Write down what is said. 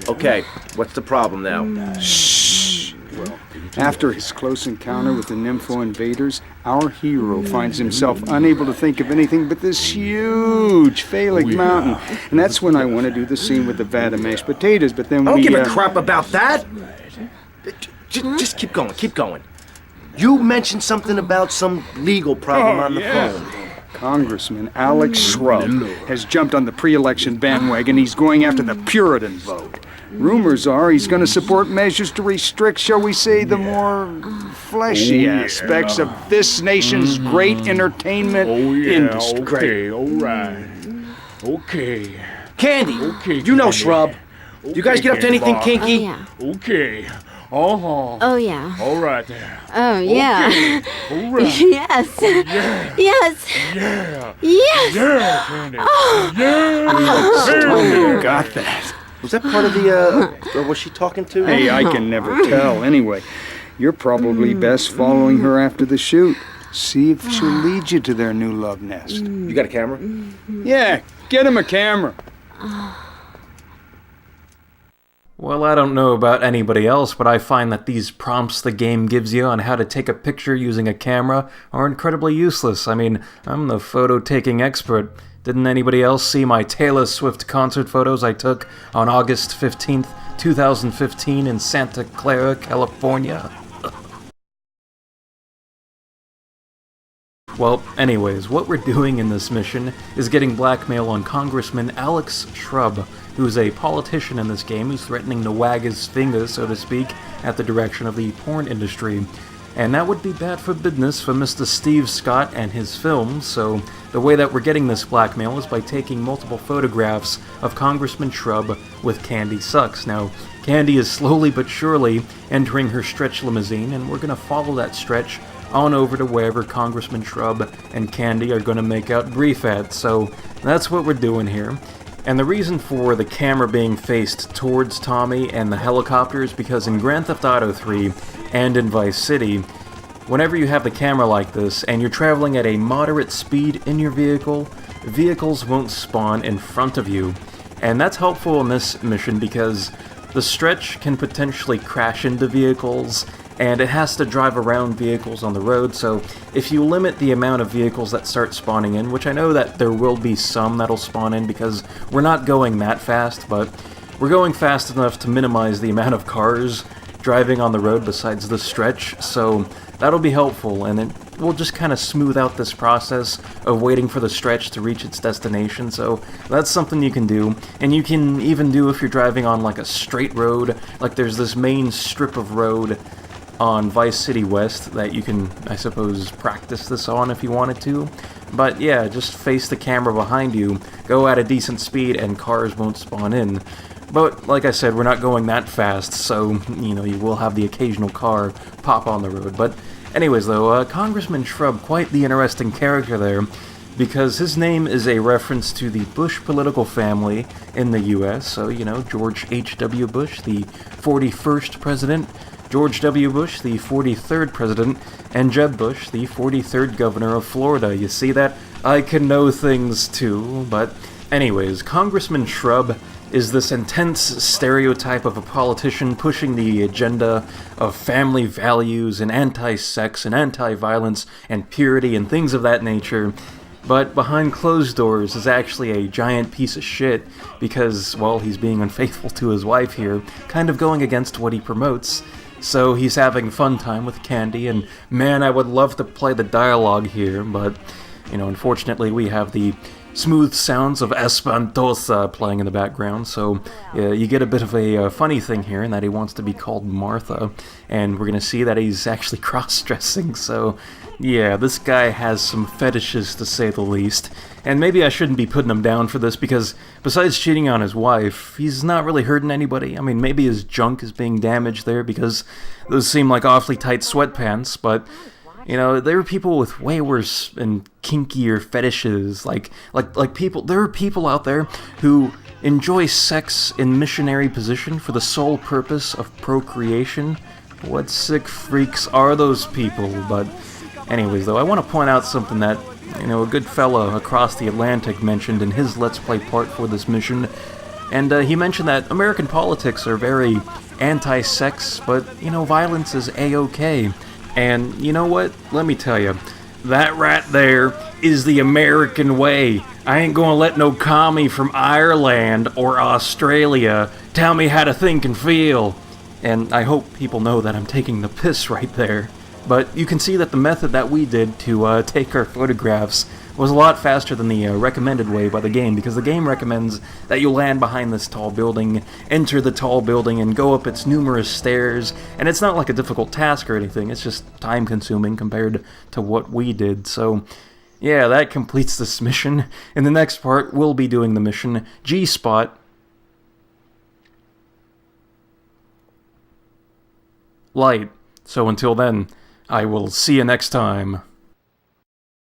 Okay, what's the problem now? Shh. After his close encounter with the Nympho invaders, our hero finds himself unable to think of anything but this huge phallic mountain. And that's when I want to do the scene with the vat of mashed potatoes, but then I don't give a crap about that! Just keep going. You mentioned something about some legal problem on the phone. Congressman Alex Shrub has jumped on the pre-election bandwagon. He's going after the Puritan vote. Rumors are he's going to support measures to restrict, shall we say, the more fleshy aspects of this nation's great entertainment industry. Okay, all right. Okay. Candy, Okay, you know Candy. Shrub. You guys get up to anything kinky? Oh, yeah. Okay. Uh-huh. Oh, yeah. All right there. Oh, yeah. All right. Yes. Yeah. Yes. Yeah. Yes. Yeah, Candy. Oh. Yeah. You got that. Was that part of the, was she talking to? Hey, I can never tell. Anyway, you're probably best following her after the shoot. See if she'll lead you to their new love nest. You got a camera? Yeah, get him a camera. Well, I don't know about anybody else, but I find that these prompts the game gives you on how to take a picture using a camera are incredibly useless. I mean, I'm the photo-taking expert. Didn't anybody else see my Taylor Swift concert photos I took on August 15th, 2015 in Santa Clara, California? Well, anyways, what we're doing in this mission is getting blackmail on Congressman Alex Shrub, who's a politician in this game who's threatening to wag his finger, so to speak, at the direction of the porn industry. And that would be bad for business for Mr. Steve Scott and his films, so the way that we're getting this blackmail is by taking multiple photographs of Congressman Shrub with Candy Sucks. Now, Candy is slowly but surely entering her stretch limousine, and we're going to follow that stretch on over to wherever Congressman Shrub and Candy are going to make out brief at, so that's what we're doing here. And the reason for the camera being faced towards Tommy and the helicopter is because in Grand Theft Auto 3 and in Vice City, whenever you have the camera like this and you're traveling at a moderate speed in your vehicle, vehicles won't spawn in front of you. And that's helpful in this mission because the stretch can potentially crash into vehicles, and it has to drive around vehicles on the road, so if you limit the amount of vehicles that start spawning in, which I know that there will be some that'll spawn in because we're not going that fast, but we're going fast enough to minimize the amount of cars driving on the road besides the stretch, so that'll be helpful, and it will just kind of smooth out this process of waiting for the stretch to reach its destination, so that's something you can do. And you can even do if you're driving on like a straight road, like there's this main strip of road on Vice City West that you can, I suppose, practice this on if you wanted to. But yeah, just face the camera behind you, go at a decent speed, and cars won't spawn in. But, like I said, we're not going that fast, so, you know, you will have the occasional car pop on the road. But anyways, though, Congressman Shrub, quite the interesting character there, because his name is a reference to the Bush political family in the U.S., so, you know, George H.W. Bush, the 41st president, George W. Bush, the 43rd president, and Jeb Bush, the 43rd governor of Florida. You see that? I can know things too, but anyways, Congressman Shrub is this intense stereotype of a politician pushing the agenda of family values and anti-sex and anti-violence and purity and things of that nature. But behind closed doors is actually a giant piece of shit because, well, he's being unfaithful to his wife here, kind of going against what he promotes. So he's having fun time with Candy, and man, I would love to play the dialogue here, but, you know, unfortunately we have the smooth sounds of Espantosa playing in the background, so you get a bit of a funny thing here in that he wants to be called Martha, and we're gonna see that he's actually cross-dressing, so yeah, this guy has some fetishes to say the least, and maybe I shouldn't be putting him down for this because besides cheating on his wife, he's not really hurting anybody. I mean, maybe his junk is being damaged there because those seem like awfully tight sweatpants, but you know, there are people with way worse and kinkier fetishes, like people, there are people out there who enjoy sex in missionary position for the sole purpose of procreation. What sick freaks are those people? But anyways, though, I want to point out something that a good fella across the Atlantic mentioned in his Let's Play part for this mission. And he mentioned that American politics are very anti-sex, but, violence is A-okay. And you know what? Let me tell you, that right there is the American way. I ain't gonna let no commie from Ireland or Australia tell me how to think and feel. And I hope people know that I'm taking the piss right there. But you can see that the method that we did to take our photographs was a lot faster than the recommended way by the game, because the game recommends that you land behind this tall building, enter the tall building, and go up its numerous stairs, and it's not like a difficult task or anything, it's just time-consuming compared to what we did. So, yeah, that completes this mission. In the next part, we'll be doing the mission G-Spot Light. So until then, I will see you next time.